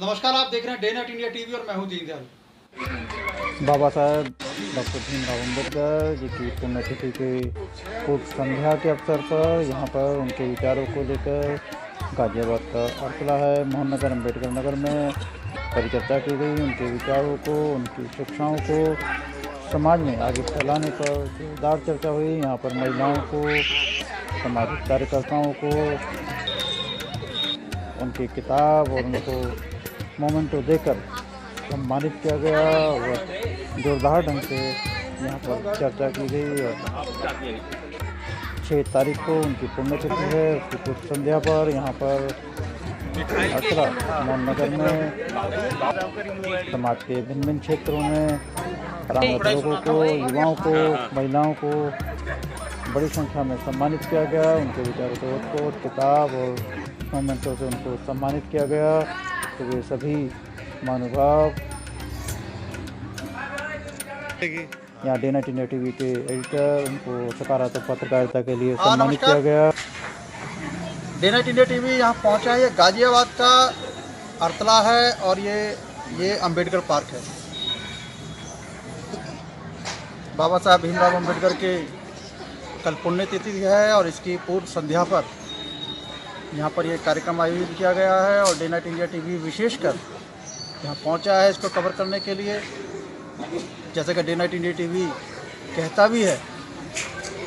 नमस्कार, आप देख रहे हैं डे नाइट इंडिया टीवी और मैं हूं दीनदयाल। बाबा साहब डॉक्टर भीमराव अम्बेडकर जी की पुण्यतिथि के पूर्व संध्या के अवसर पर यहाँ पर उनके विचारों को लेकर गाजियाबाद का अरसला है मोहन नगर अम्बेडकर नगर में परिचर्चा की गई। उनके विचारों को, उनकी शिक्षाओं को समाज में आगे फैलाने पर जोरदार चर्चा हुई। यहाँ पर महिलाओं को, सामाजिक कार्यकर्ताओं को उनकी किताब और उनको मोमेंटो देकर सम्मानित किया गया और जोरदार ढंग से यहाँ पर चर्चा की गई। और 6 तारीख को उनकी पुण्यतिथि है, उसकी पूर्व संध्या पर यहाँ पर अरसला मोहन नगर में समाज के भिन्न भिन्न क्षेत्रों में रामगढ़ लोगों को, युवाओं को, महिलाओं को बड़ी संख्या में सम्मानित किया गया। उनके विचारों को किताब और मोमेंटों से उनको सम्मानित किया गया। तो वे सभी महानुभाव यहाँ डे नाइट इंडिया टीवी के एडिटर, उनको सकारात्मक पत्रकारिता के लिए सम्मानित किया गया। डे नाइट इंडिया टीवी यहाँ पहुंचा है। ये गाजियाबाद का अरसला है और ये अंबेडकर पार्क है। बाबा साहब भीमराव अम्बेडकर के कल पुण्यतिथि है और इसकी पूर्व संध्या पर यहाँ पर ये कार्यक्रम आयोजित किया गया है और डे नाइट इंडिया टीवी विशेषकर यहाँ पहुँचा है इसको कवर करने के लिए। जैसे कि डे नाइट इंडिया टीवी कहता भी है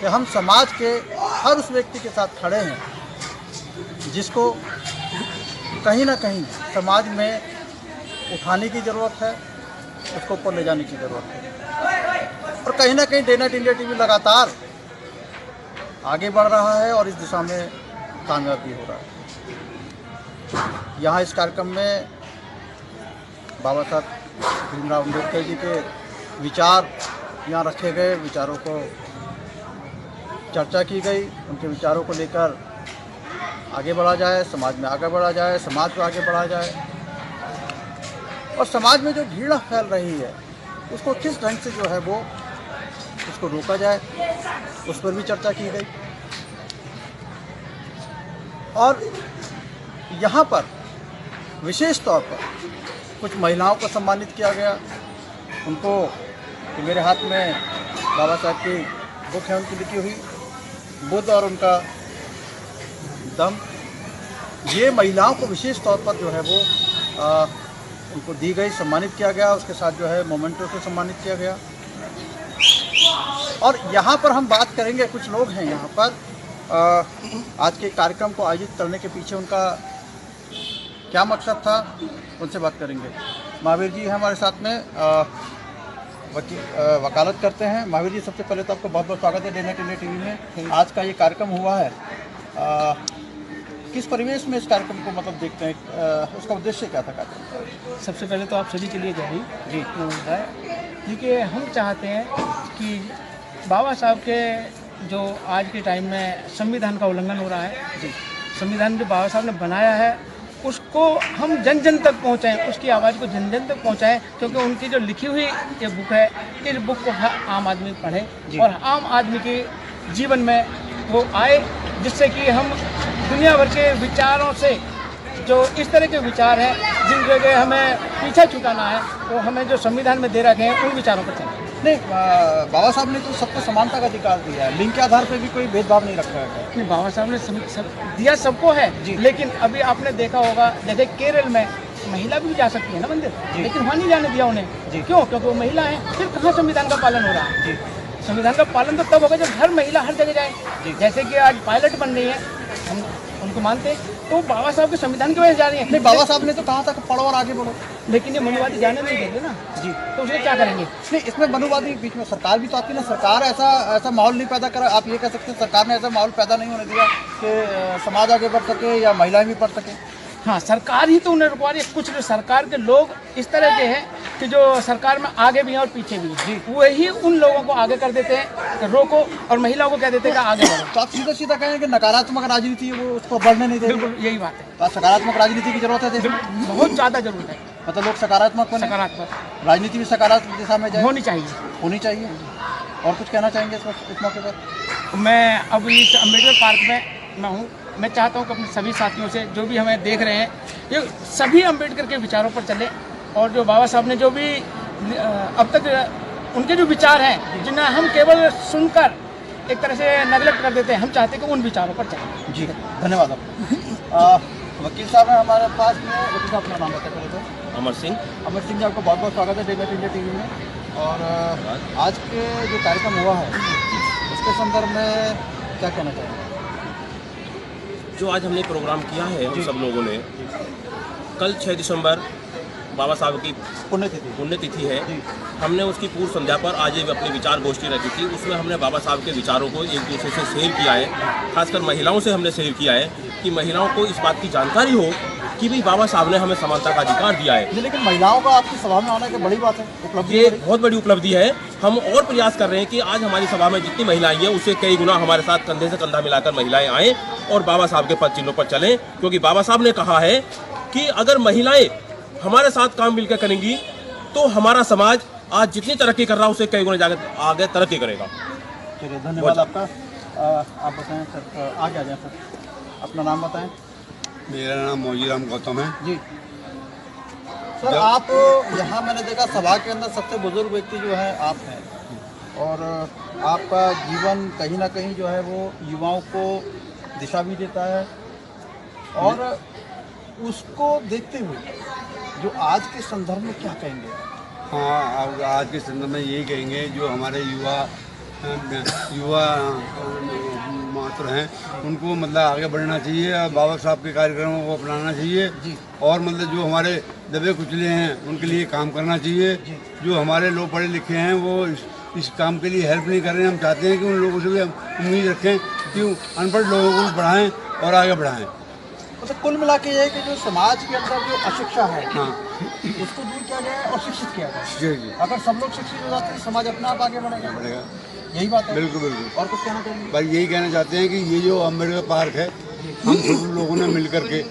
कि हम समाज के हर उस व्यक्ति के साथ खड़े हैं जिसको कहीं ना कहीं समाज में उठाने की ज़रूरत है, उसको ऊपर ले जाने की ज़रूरत है। और कहीं ना कहीं डे नाइट इंडिया टीवी लगातार आगे बढ़ रहा है और इस दिशा में कामयाब भी हो रहा है। यहाँ इस कार्यक्रम में बाबा साहब भीमराव अम्बेडकर जी के विचार यहाँ रखे गए, विचारों को चर्चा की गई। उनके विचारों को लेकर आगे बढ़ा जाए, समाज में आगे बढ़ा जाए, समाज को आगे बढ़ा जाए और समाज में जो घृणा फैल रही है उसको किस ढंग से जो है वो उसको रोका जाए, उस पर भी चर्चा की गई। और यहाँ पर विशेष तौर पर कुछ महिलाओं को सम्मानित किया गया। उनको मेरे हाथ में बाबा साहब की बुक है उनकी लिखी हुई, बुद्ध और उनका दम। ये महिलाओं को विशेष तौर पर जो है वो उनको दी गई, सम्मानित किया गया। उसके साथ जो है मोमेंटो से सम्मानित किया गया। और यहाँ पर हम बात करेंगे, कुछ लोग हैं यहाँ पर आज के कार्यक्रम को आयोजित करने के पीछे उनका क्या मकसद था, उनसे बात करेंगे। महावीर जी हैं हमारे साथ में, वकालत करते हैं। महावीर जी, सबसे पहले तो आपको बहुत बहुत स्वागत है डे नाइट इंडिया टीवी में। आज का ये कार्यक्रम हुआ है, किस परिवेश में इस कार्यक्रम को मतलब देखते हैं, उसका उद्देश्य क्या था कार्यक्रम? सबसे पहले तो आप सभी के लिए जय हिंद जी है, क्योंकि हम चाहते हैं कि बाबा साहब के जो आज के टाइम में संविधान का उल्लंघन हो रहा है जी, संविधान जो बाबा साहब ने बनाया है उसको हम जन जन तक पहुंचाएं, उसकी आवाज़ को जन जन तक पहुंचाएं। क्योंकि उनकी जो लिखी हुई ये बुक है, इस बुक को हर आम आदमी पढ़े और आम आदमी के जीवन में वो आए, जिससे कि हम दुनिया भर के विचारों से, जो इस तरह के विचार हैं जिन जगह हमें पीछा छुटाना है, वो हमें जो संविधान में दे रखे हैं उन विचारों पर चलें। नहीं, बाबा साहब ने तो सबको समानता का अधिकार दिया है, लिंग के आधार पर भी कोई भेदभाव नहीं रखा है। नहीं, बाबा साहब ने दिया सबको है जी, लेकिन अभी आपने देखा होगा, जैसे केरल में महिला भी जा सकती है ना मंदिर, लेकिन वहाँ नहीं जाने दिया उन्हें जी। क्यों? क्योंकि वो महिला है। फिर कहाँ संविधान का पालन हो रहा है जी? संविधान का पालन तो तब होगा जब हर महिला हर जगह जाए। जैसे कि आज पायलट बन रही है, हम उनको मानते हैं, तो बाबा साहब के संविधान की वजह से जा रही है। नहीं, बाबा साहब ने तो कहा था कि पढ़ो और आगे बढ़ो, लेकिन ये मनुवादी जाने नहीं देंगे ना जी, तो उसमें क्या करेंगे? नहीं, इसमें मनुवादी बीच में सरकार भी तो आती है ना। सरकार ऐसा माहौल नहीं पैदा करा, आप ये कह सकते हैं सरकार ने ऐसा माहौल पैदा नहीं होने दिया कि समाज आगे बढ़ सके या महिलाएं भी पढ़ सकें। हाँ, सरकार ही तो उन्हें रुकवा रही है। कुछ जो सरकार के लोग इस तरह के हैं कि जो सरकार में आगे भी हैं और पीछे भी हैं, वही उन लोगों को आगे कर देते हैं, रोको, और महिलाओं को कह देते हैं कि आगे बढ़ो। तो आप सीधा सीधा कहें कि नकारात्मक राजनीति है वो उसको बढ़ने नहीं देगी। बिल्कुल यही बात है। तो सकारात्मक राजनीति की जरूरत है, बहुत ज़्यादा जरूरत है। मतलब लोग सकारात्मक बने, सकारात्मक राजनीति भी सकारात्मक दिशा में जाए, होनी चाहिए। और कुछ कहना चाहेंगे इस मौके पर? मैं अब इस अम्बेडकर पार्क में मैं हूँ मैं चाहता हूँ कि अपने सभी साथियों से, जो भी हमें देख रहे हैं, ये सभी अम्बेडकर के विचारों पर चले, और जो बाबा साहब ने जो भी अब तक उनके जो विचार हैं, जिन्हें हम केवल सुनकर एक तरह से नेगलेक्ट कर देते हैं, हम चाहते हैं कि उन विचारों पर चलें। जी, धन्यवाद आपको। वकील साहब हैं हमारे पास में। वकील साहब अपना नाम बता करें तो। अमर सिंह जी, आपका बहुत बहुत स्वागत है डे नाइट इंडिया टीवी में। और आज के जो कार्यक्रम हुआ है उसके संदर्भ में क्या कहना चाहेंगे? जो आज हमने प्रोग्राम किया है हम सब लोगों ने, कल 6 दिसंबर बाबा साहब की पुण्यतिथि है। हमने उसकी पूर्व संध्या पर आज एक अपनी विचार गोष्ठी रखी थी। उसमें हमने बाबा साहब के विचारों को एक दूसरे से शेयर किया है, खासकर महिलाओं से हमने शेयर किया है कि महिलाओं को इस बात की जानकारी हो कि भाई बाबा साहब ने हमें समानता का अधिकार दिया है। लेकिन महिलाओं का आपकी सभा में आना की बड़ी बात है, उपलब्धि ये बहुत बड़ी उपलब्धि है। हम और प्रयास कर रहे हैं कि आज हमारी सभा में जितनी महिलाएं हैं उससे कई गुना हमारे साथ कंधे से कंधा मिलाकर महिलाएं आएँ और बाबा साहब के पद चिन्हों पर चलें, क्योंकि बाबा साहब ने कहा है कि अगर महिलाएं हमारे साथ काम मिलकर करेंगी तो हमारा समाज आज जितनी तरक्की कर रहा है उससे कई गुना आगे तरक्की करेगा। चलिए, धन्यवाद आपका। आप बताएं सर, आगे आ जाएं सर, अपना नाम बताएं। मेरा नाम मौजीराम गौतम है जी सर, आप यहाँ मैंने देखा सभा के अंदर सबसे बुजुर्ग व्यक्ति जो है आप हैं, और आपका जीवन कहीं ना कहीं जो है वो युवाओं को दिशा भी देता है, और उसको देखते हुए जो आज के संदर्भ में क्या कहेंगे? हाँ, अब आज के संदर्भ में यही कहेंगे, जो हमारे युवा मात्र हैं उनको मतलब आगे बढ़ना चाहिए और बाबा साहब के कार्यक्रमों को अपनाना चाहिए और मतलब जो हमारे दबे कुचले हैं उनके लिए काम करना चाहिए। जो हमारे लोग पढ़े लिखे हैं वो इस काम के लिए हेल्प नहीं कर रहे हैं। हम चाहते हैं कि उन लोगों से भी हम उम्मीद रखें कि अनपढ़ लोगों को बढ़ाएं और आगे बढ़ाएं। तो कुल मिला के ये है कि जो समाज के अंदर जो अशिक्षा है, हाँ, उसको दूर किया जाए और शिक्षित किया जाए। जी, अगर सब लोग शिक्षित हो जाते हैं समाज अपने आप आगे बढ़ेगा। यही बात है। बिल्कुल बिल्कुल। और कुछ कहना चाहेंगे? भाई यही कहना चाहते हैं कि ये जो अम्बेडकर पार्क है, हम सब लोगों ने मिल करके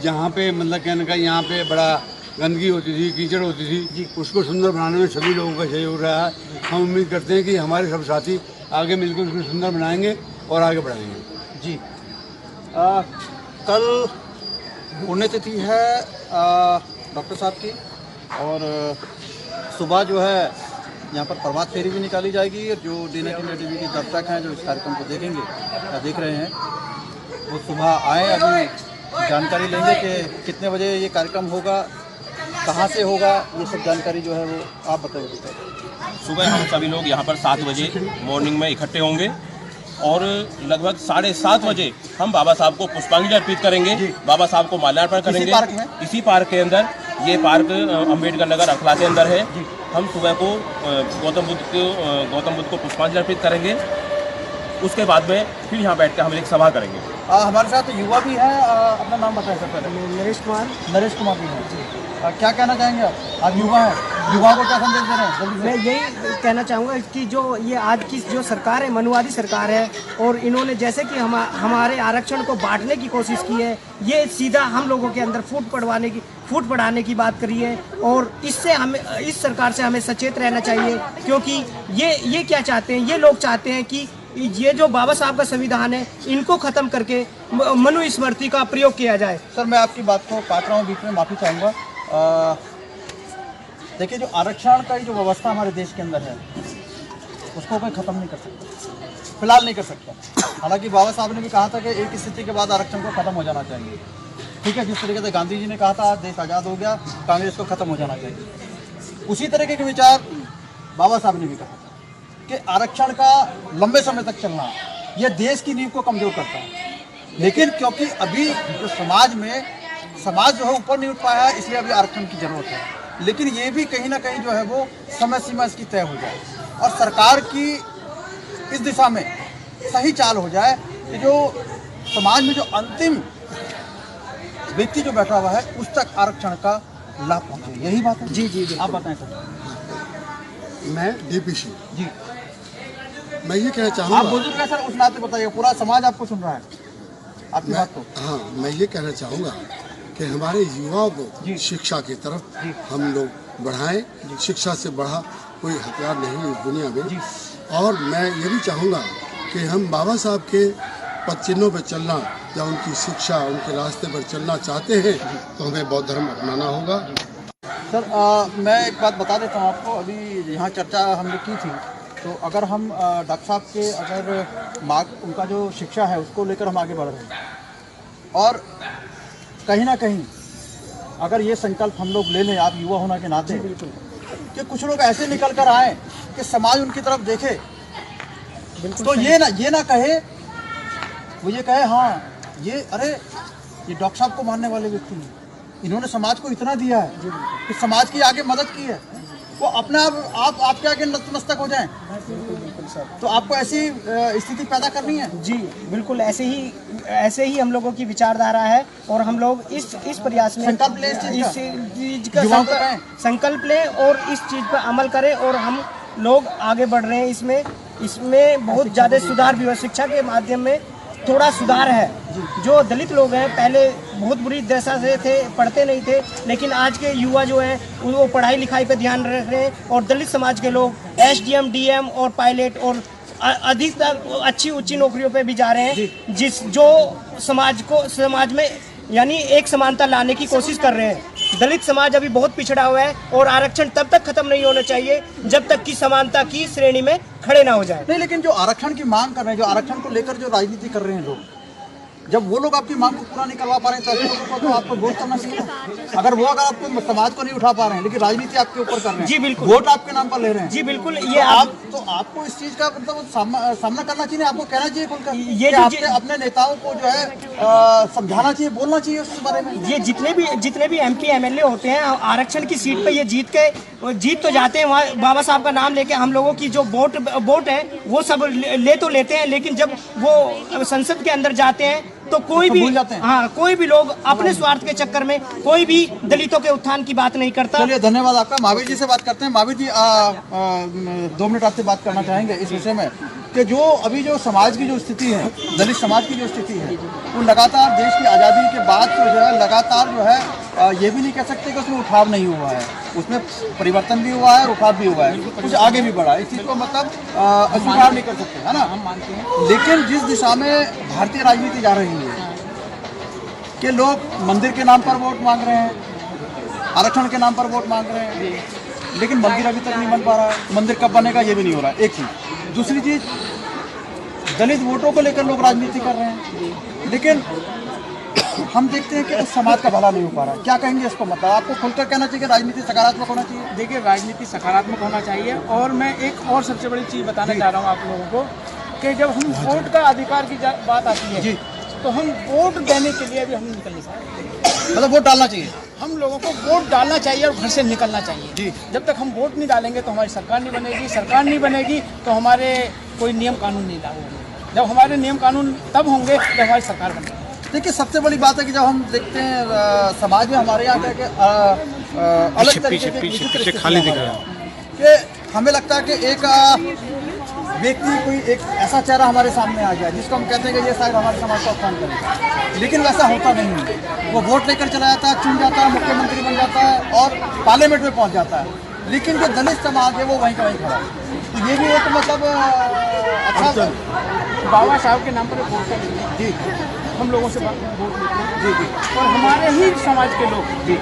जहाँ पे मतलब कहने का यहाँ पे बड़ा गंदगी होती थी, कीचड़ होती थी, उसको सुंदर बनाने में सभी लोगों का सहयोग रहा है। हम उम्मीद करते हैं कि हमारे सब साथी आगे मिलकर उसको सुंदर बनाएंगे और आगे बढ़ाएंगे। जी, कल पुण्यतिथि है डॉक्टर साहब की, और सुबह जो है यहाँ पर प्रभात फेरी भी निकाली जाएगी। और जो डे नाइट इंडिया टीवी के दर्शक हैं जो इस कार्यक्रम को देखेंगे या देख रहे हैं, वो सुबह आए, अभी जानकारी लेंगे कि कितने बजे ये कार्यक्रम होगा, कहाँ से होगा, ये सब जानकारी जो है वो आप बताइए। सुबह हम सभी लोग यहाँ पर 7 बजे मॉर्निंग में इकट्ठे होंगे और लगभग 7:30 बजे हम बाबा साहब को पुष्पांजलि अर्पित करेंगे, बाबा साहब को माल्यार्पण करेंगे। इसी पार्क के अंदर, ये पार्क अम्बेडकर नगर अखला के अंदर है। हम सुबह को गौतम बुद्ध को पुष्पांजलि अर्पित करेंगे। उसके बाद में फिर यहाँ बैठ कर हम एक सभा करेंगे। हमारे साथ युवा भी है, अपना नाम बताएं सर पहले। नरेश कुमार भी हैं। क्या कहना चाहेंगे आप? आज युवा है, युवाओं को क्या संदेश दे रहे हैं? जल्दी से। मैं यही कहना चाहूँगा कि जो ये आज की जो सरकार है, मनुवादी सरकार है, और इन्होंने जैसे कि हमारे आरक्षण को बांटने की कोशिश की है, ये सीधा हम लोगों के अंदर फूट पड़ाने की बात करी है। और इससे हमें, इस सरकार से हमें सचेत रहना चाहिए, क्योंकि ये क्या चाहते हैं, ये लोग चाहते हैं कि ये जो बाबा साहब का संविधान है इनको ख़त्म करके मनुस्मृति का प्रयोग किया जाए। सर, मैं आपकी बात को काट रहा हूँ, बीच में माफ़ी चाहूँगा। देखिए, जो आरक्षण का जो व्यवस्था हमारे देश के अंदर है उसको कोई ख़त्म नहीं कर सकता, फिलहाल नहीं कर सकता। हालांकि बाबा साहब ने भी कहा था कि एक स्थिति के बाद आरक्षण को ख़त्म हो जाना चाहिए। ठीक है, जिस तरीके से गांधी जी ने कहा था देश आज़ाद हो गया, कांग्रेस को ख़त्म हो जाना चाहिए, उसी तरीके के विचार बाबा साहब ने भी कहा था कि आरक्षण का लंबे समय तक चलना यह देश की नींव को कमज़ोर करता है। लेकिन क्योंकि अभी जो समाज जो है ऊपर नहीं उठ पाया है, इसलिए अभी आरक्षण की ज़रूरत है। लेकिन ये भी कहीं ना कहीं जो है वो समय सीमा इसकी तय हो जाए और सरकार की इस दिशा में सही चाल हो जाए कि जो समाज में जो अंतिम व्यक्ति जो बैठा हुआ है उस तक आरक्षण का लाभ पहुँचे। यही बात है। जी, आप बताएं सर। मैं डीपीसी जी, मैं ये कहना चाहूँगा, आप बुजुर्ग हैं सर, उस नाते बताइए, पूरा समाज आपको सुन रहा है आपकी बात को। हाँ, मैं ये कहना चाहूँगा कि हमारे युवाओं को शिक्षा की तरफ हम लोग बढ़ाएं। शिक्षा से बढ़ा कोई हथियार नहीं है इस दुनिया में। और मैं ये भी चाहूँगा कि हम बाबा साहब के पद चिन्हों पर चलना या उनकी शिक्षा, उनके रास्ते पर चलना चाहते हैं तो हमें बौद्ध धर्म अपनाना होगा। सर मैं एक बात बता देता हूँ आपको, अभी यहाँ चर्चा हमने की थी, तो अगर हम डॉक्टर साहब के अगर मार्ग उनका जो शिक्षा है उसको लेकर हम आगे बढ़ रहे हैं और कहीं ना कहीं अगर ये संकल्प हम लोग ले लें, आप युवा होने के नाते, कि कुछ लोग ऐसे निकल कर आए कि समाज उनकी तरफ देखे, तो ये ना कहे, वो ये कहे हाँ ये अरे ये डॉक्टर साहब को मानने वाले व्यक्ति हैं, इन्होंने समाज को इतना दिया है कि समाज की आगे मदद की है, वो अपने आप आपके आगे नतमस्तक हो जाएं। तो आपको ऐसी स्थिति पैदा करनी है। जी बिल्कुल, ऐसे ही हम लोगों की विचारधारा है और हम लोग इस प्रयास में संकल्प लें, इस चीज का संकल्प लें और इस चीज पर अमल करें और हम लोग आगे बढ़ रहे हैं। इसमें बहुत ज़्यादा सुधार भी हुआ, शिक्षा के माध्यम में थोड़ा सुधार है। जो दलित लोग हैं पहले बहुत बुरी दशा से थे, पढ़ते नहीं थे, लेकिन आज के युवा जो हैं वो पढ़ाई लिखाई पे ध्यान रख रहे हैं और दलित समाज के लोग एसडीएम, डीएम और पायलट और अधिकतर अच्छी ऊंची नौकरियों पे भी जा रहे हैं, जो समाज में यानी एक समानता लाने की कोशिश कर रहे हैं। दलित समाज अभी बहुत पिछड़ा हुआ है और आरक्षण तब तक खत्म नहीं होना चाहिए जब तक कि समानता की श्रेणी में खड़े ना हो जाए। नहीं, लेकिन जो आरक्षण की मांग कर रहे हैं, जो आरक्षण को लेकर जो राजनीति कर रहे हैं लोग, जब वो लोग आपकी मांग को पूरा नहीं करवा पा रहे हैं तो ऐसे लोगों को तो आपको वोट करना चाहिए ना। अगर आपको समाज को नहीं उठा पा रहे हैं लेकिन राजनीति आपके ऊपर कर रहे हैं, जी बिल्कुल, वोट आपके नाम पर ले रहे हैं, जी बिल्कुल, ये तो आपको इस चीज का मतलब सामना करना चाहिए, आपको कहना चाहिए खुलकर, ये अपने नेताओं को जो है समझाना चाहिए, बोलना चाहिए उस बारे में। ये जितने भी एमपी एमएलए होते हैं आरक्षण की सीट पे ये जीत तो जाते हैं, वहाँ बाबा साहब का नाम लेके हम लोगों की जो वोट है वो सब ले तो लेते हैं, लेकिन जब वो संसद के अंदर जाते हैं तो कोई भी कोई भी लोग अपने स्वार्थ के चक्कर में कोई भी दलितों के उत्थान की बात नहीं करता। चलिए, धन्यवाद आपका। महावीर जी से बात करते हैं। महावीर जी 2 मिनट आपसे बात करना चाहेंगे इस विषय में कि जो अभी जो समाज की जो स्थिति है, दलित समाज की जो स्थिति है, वो लगातार देश की आज़ादी के बाद तो जो है लगातार जो है ये भी नहीं कह सकते कि उसमें उठाव नहीं हुआ है, उसमें परिवर्तन भी हुआ है, उठाव भी हुआ है, कुछ आगे भी बढ़ा है। इस चीज़ को मतलब अस्वीकार नहीं कर सकते, है ना, हम मानते हैं। लेकिन जिस दिशा में भारतीय राजनीति जा रही है कि लोग मंदिर के नाम पर वोट मांग रहे हैं, आरक्षण के नाम पर वोट मांग रहे हैं, लेकिन मंदिर अभी तक नहीं बन पा रहा है। मंदिर कब बनेगा ये भी नहीं हो रहा है, एक चीज़। दूसरी चीज़, दलित वोटों को लेकर लोग राजनीति कर रहे हैं, लेकिन हम देखते हैं कि उस समाज का भला नहीं हो पा रहा है। क्या कहेंगे इसको? मतलब आपको खुलकर कहना चाहिए कि राजनीति सकारात्मक होना चाहिए। देखिए, राजनीति सकारात्मक होना चाहिए और मैं एक और सबसे बड़ी चीज़ बताना चाह रहा हूँ आप लोगों को कि जब हम वोट का अधिकार की बात आती है तो हम वोट देने के लिए भी हम निकल नहीं सकते। मतलब वोट डालना चाहिए, हम लोगों को वोट डालना चाहिए और घर से निकलना चाहिए जी। जब तक हम वोट नहीं डालेंगे तो हमारी सरकार नहीं बनेगी, सरकार नहीं बनेगी तो हमारे कोई नियम कानून नहीं लागू होंगे। जब हमारे नियम कानून तब होंगे जब हमारी सरकार बनेगी। देखिए, सबसे बड़ी बात है कि जब हम देखते हैं समाज में हमारे यहाँ के अलग तरीके के खाली दिख रहा है कि हमें लगता है कि एक व्यक्ति, कोई एक ऐसा चेहरा हमारे सामने आ गया जिसको हम कहते हैं कि ये शायद हमारे समाज का उत्थान करेगा, लेकिन वैसा होता नहीं है। वो वोट लेकर चला जाता है, चुन जाता है, मुख्यमंत्री बन जाता है और पार्लियामेंट में पहुँच जाता है, लेकिन जो दलित समाज है वो वहीं का वहीं खड़ा है। तो ये भी एक मतलब अच्छा बाबा साहब के नाम पर वोट करेंगे जी, हम लोगों से वोट लेते हैं जी, और हमारे ही समाज के लोग जी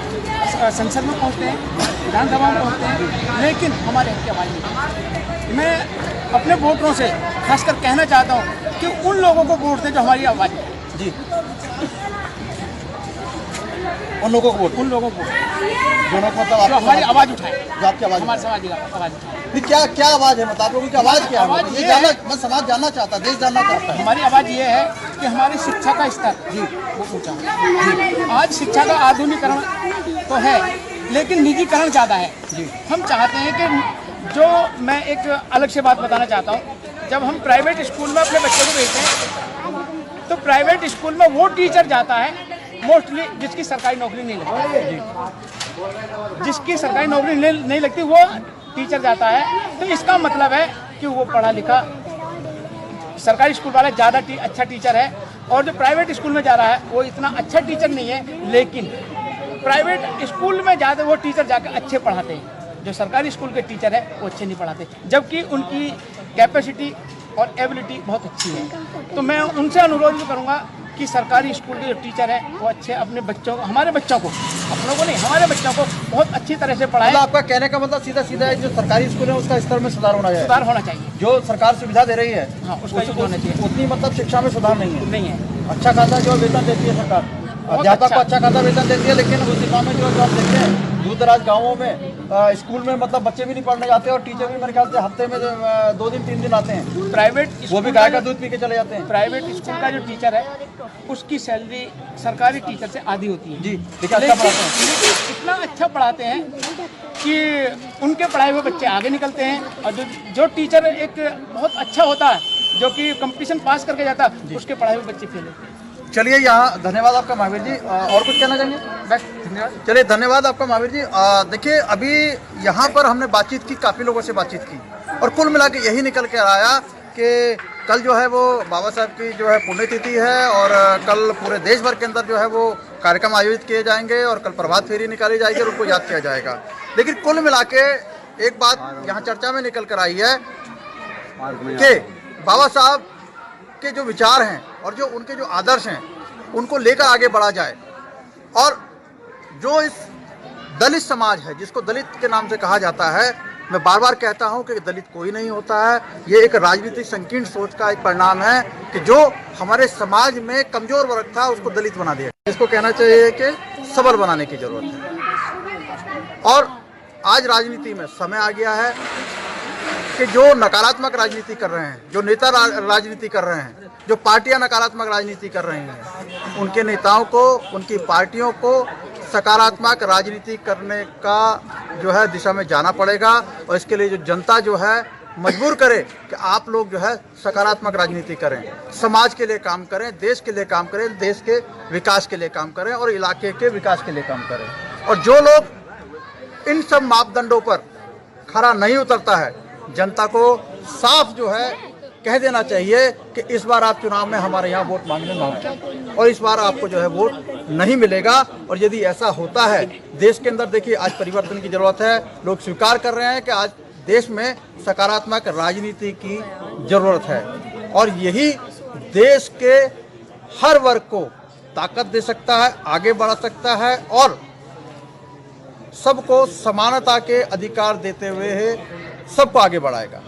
संसद में पहुंचते हैं, विधानसभा में पहुंचते हैं, लेकिन हमारे हक की आवाज़ नहीं। मैं अपने वोटरों से खासकर कहना चाहता हूं कि उन लोगों को वोट दें जो हमारी आवाज़ है जी, उन लोगों को वोट, उन लोगों को दोनों को मतलब जो हमारी आवाज़ उठाए, जो आपकी आवाज़, हमारे समाज की आवाज़ उठाए। क्या आवाज़ है? मतलब आप लोगों की आवाज़ क्या है? ये जानना, मैं समाज जानना चाहता, देश जानना चाहता है। हमारी आवाज़ ये है कि हमारी शिक्षा का स्तर जी वो ऊँचा। आज शिक्षा का आधुनिकीकरण तो है लेकिन निजीकरण ज़्यादा है जी। हम चाहते हैं कि जो मैं एक अलग से बात बताना चाहता हूँ, जब हम प्राइवेट स्कूल में अपने बच्चों को भेजते हैं तो प्राइवेट स्कूल में वो टीचर जाता है मोस्टली जिसकी सरकारी नौकरी नहीं लगती, जिसकी सरकारी नौकरी नहीं लगती वो टीचर जाता है। तो इसका मतलब है कि वो पढ़ा लिखा सरकारी स्कूल वाला ज़्यादा अच्छा टीचर है और जो प्राइवेट स्कूल में जा रहा है वो इतना अच्छा टीचर नहीं है, लेकिन प्राइवेट स्कूल में ज़्यादा वो टीचर जाकर अच्छे पढ़ाते हैं। जो सरकारी स्कूल के टीचर है वो अच्छे नहीं पढ़ाते, जबकि उनकी कैपेसिटी और एबिलिटी बहुत अच्छी है। तो मैं उनसे अनुरोध भी करूँगा कि सरकारी स्कूल के जो टीचर हैं वो अच्छे अपने बच्चों को, हमारे बच्चों को, अपनों को नहीं, हमारे बच्चों को बहुत अच्छी तरह से पढ़ाएं। मतलब आपका कहने का मतलब सीधा सीधा है, जो सरकारी स्कूल है उसका स्तर में सुधार होना चाहिए। सुधार होना चाहिए। जो सरकार सुविधा दे रही है हाँ, उसका यूज होना चाहिए। उतनी मतलब शिक्षा में सुधार नहीं है। नहीं है। अच्छा खासा जो वेतन देती है सरकार, अध्यापक को अच्छा खासा वेतन देती है, लेकिन उस दिशा में जो आप देखते हैं दूर दराज गाँवों में स्कूल में मतलब बच्चे भी नहीं पढ़ने जाते और टीचर भी मेरे ख्याल से हफ्ते में 2 दिन 3 दिन आते हैं। प्राइवेट वो भी गाय का दूध पी के चले जाते हैं। प्राइवेट स्कूल का जो टीचर है उसकी सैलरी सरकारी टीचर से आधी होती है। जी, लेकिन अच्छा पढ़ाते हैं। लेकिन इतना अच्छा पढ़ाते हैं कि उनके पढ़ाए हुए बच्चे आगे निकलते हैं, और जो टीचर एक बहुत अच्छा होता है, जो कि कंपटीशन पास करके जाता है, उसके पढ़ाए हुए बच्चे फेल होते हैं। चलिए, यहाँ धन्यवाद आपका महावीर जी। और कुछ कहना चाहेंगे? बस धन्यवाद। चलिए, धन्यवाद आपका महावीर जी। देखिए, अभी यहाँ पर हमने बातचीत की, काफ़ी लोगों से बातचीत की, और कुल मिला के यही निकल कर आया कि कल जो है वो बाबा साहब की जो है पुण्यतिथि है, और कल पूरे देश भर के अंदर जो है वो कार्यक्रम आयोजित किए जाएंगे, और कल प्रभात फेरी निकाली जाएगी और उनको याद किया जाएगा। लेकिन कुल मिला के एक बात यहाँ चर्चा में निकल कर आई है कि बाबा साहब के जो विचार हैं और जो उनके जो आदर्श हैं उनको लेकर आगे बढ़ा जाए, और जो इस दलित समाज है जिसको दलित के नाम से कहा जाता है, मैं बार बार कहता हूं कि दलित कोई नहीं होता है। ये एक राजनीतिक संकीर्ण सोच का एक परिणाम है कि जो हमारे समाज में कमजोर वर्ग था उसको दलित बना दिया। इसको कहना चाहिए कि सबल बनाने की जरूरत है। और आज राजनीति में समय आ गया है कि जो नकारात्मक राजनीति कर रहे हैं, जो नेता राजनीति कर रहे हैं, जो पार्टियां नकारात्मक राजनीति कर रही हैं, उनके नेताओं को, उनकी पार्टियों को सकारात्मक राजनीति करने का जो है दिशा में जाना पड़ेगा, और इसके लिए जो जनता जो है मजबूर करे कि आप लोग जो है सकारात्मक राजनीति करें, समाज के लिए काम करें, देश के लिए काम करें, देश के विकास के लिए काम करें और इलाके के विकास के लिए काम करें। और जो लोग इन सब मापदंडों पर खरा नहीं उतरता है, जनता को साफ जो है कह देना चाहिए कि इस बार आप चुनाव में हमारे यहाँ वोट मांगने ना आए, और इस बार आपको जो है वोट नहीं मिलेगा। और यदि ऐसा होता है देश के अंदर, देखिए आज परिवर्तन की जरूरत है, लोग स्वीकार कर रहे हैं कि आज देश में सकारात्मक राजनीति की जरूरत है, और यही देश के हर वर्ग को ताकत दे सकता है, आगे बढ़ा सकता है, और सबको समानता के अधिकार देते हुए सबको आगे बढ़ाएगा।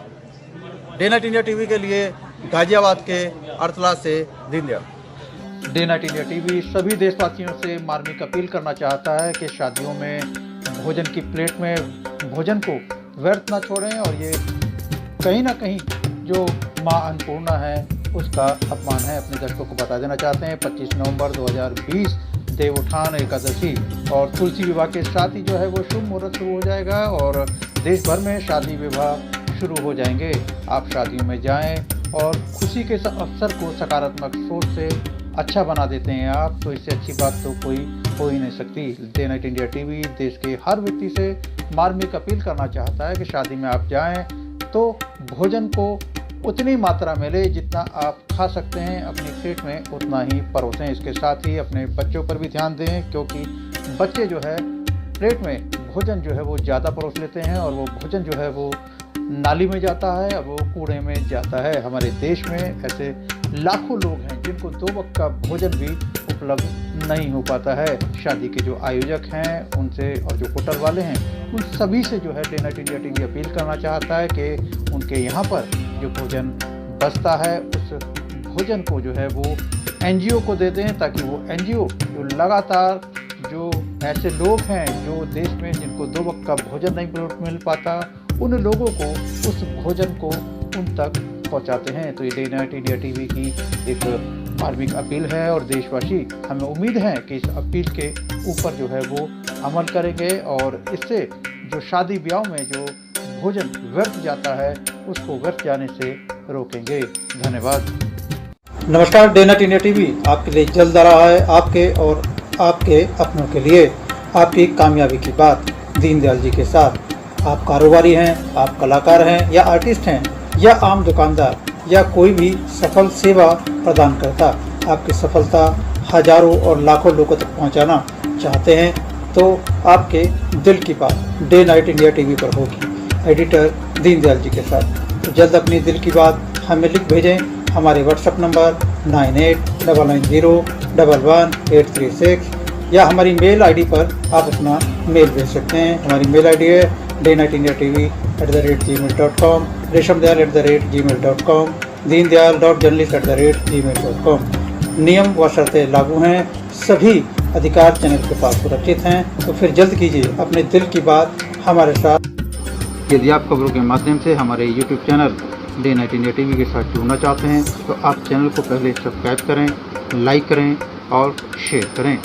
डे नाइट इंडिया टीवी के लिए गाजियाबाद के अरतला से Deendayal. Day night India TV सभी देशवासियों से मार्मिक अपील करना चाहता है कि शादियों में भोजन की प्लेट में भोजन को व्यर्थ ना छोड़ें, और ये कहीं ना कहीं जो माँ अन्नपूर्णा है उसका अपमान है। अपने दर्शकों को बता देना चाहते हैं 25 नवंबर 2020 देवोत्थान एकादशी और तुलसी विवाह के साथ ही जो है वो शुभ मुहूर्त शुरू हो जाएगा, और देश भर में शादी विवाह शुरू हो जाएंगे। आप शादियों में जाएं और खुशी के अवसर को सकारात्मक सोच से अच्छा बना देते हैं आप, तो इससे अच्छी बात तो कोई हो ही नहीं सकती। डे नाइट इंडिया टीवी देश के हर व्यक्ति से मार्मिक अपील करना चाहता है कि शादी में आप जाएं तो भोजन को उतनी मात्रा में ले जितना आप खा सकते हैं, अपनी प्लेट में उतना ही परोसें। इसके साथ ही अपने बच्चों पर भी ध्यान दें, क्योंकि बच्चे जो है प्लेट में भोजन जो है वो ज़्यादा परोस लेते हैं, और वो भोजन जो है वो नाली में जाता है और वो कूड़े में जाता है। हमारे देश में ऐसे लाखों लोग हैं जिनको 2 वक्त का भोजन भी उपलब्ध नहीं हो पाता है। शादी के जो आयोजक हैं उनसे और जो होटल वाले हैं उन सभी से जो है day night India TV appeal करना चाहता है कि उनके यहाँ पर जो भोजन बचता है उस भोजन को जो है वो NGO को दे दें, ताकि वो NGO जो लगातार जो ऐसे लोग हैं जो देश में जिनको 2 वक्त का भोजन नहीं मिल पाता, उन लोगों को उस भोजन को उन तक पहुंचाते हैं। तो ये डे नाइट इंडिया टीवी की एक मार्मिक अपील है, और देशवासी हमें उम्मीद है कि इस अपील के ऊपर जो है वो अमल करेंगे, और इससे जो शादी ब्याह में जो भोजन व्यर्थ जाता है उसको व्यर्थ जाने से रोकेंगे। धन्यवाद। नमस्कार, डे नाइट इंडिया टीवी आपके लिए जल्द आ रहा है, आपके और आपके अपनों के लिए आपकी कामयाबी की बात दीनदयाल जी के साथ। आप कारोबारी हैं, आप कलाकार हैं या आर्टिस्ट हैं या आम दुकानदार या कोई भी सफल सेवा प्रदान करता, आपकी सफलता हजारों और लाखों लोगों तक पहुंचाना चाहते हैं तो आपके दिल की बात डे नाइट इंडिया टीवी पर होगी, एडिटर दीनदयाल जी के साथ। तो जल्द अपनी दिल की बात हमें लिख भेजें हमारे व्हाट्सएप नंबर 9899011836 या हमारी मेल आईडी पर आप अपना मेल भेज सकते हैं। हमारी मेल आईडी है daynightIndiaTV@gmail.com, reshamdayal@gmail.com, deendayal.journalist@gmail.com। नियम व शर्तें लागू हैं, सभी अधिकार चैनल के पास सुरक्षित हैं। तो फिर जल्द कीजिए अपने दिल की बात हमारे साथ। यदि आप खबरों के माध्यम से हमारे YouTube channel day night India TV के साथ जुड़ना चाहते हैं तो आप चैनल को पहले सब्सक्राइब करें, लाइक करें और शेयर करें।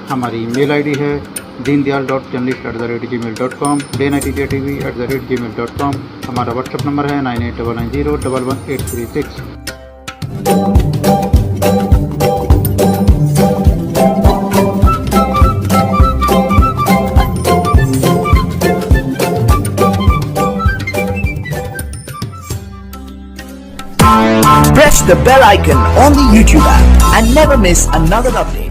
हमारी मेल आईडी है deendayal.journalist@gmail.com, daynightIndiaTV@gmail.com। हमारा व्हाट्सएप नंबर है 9899011836। Press the bell icon on the YouTube app and never miss another update.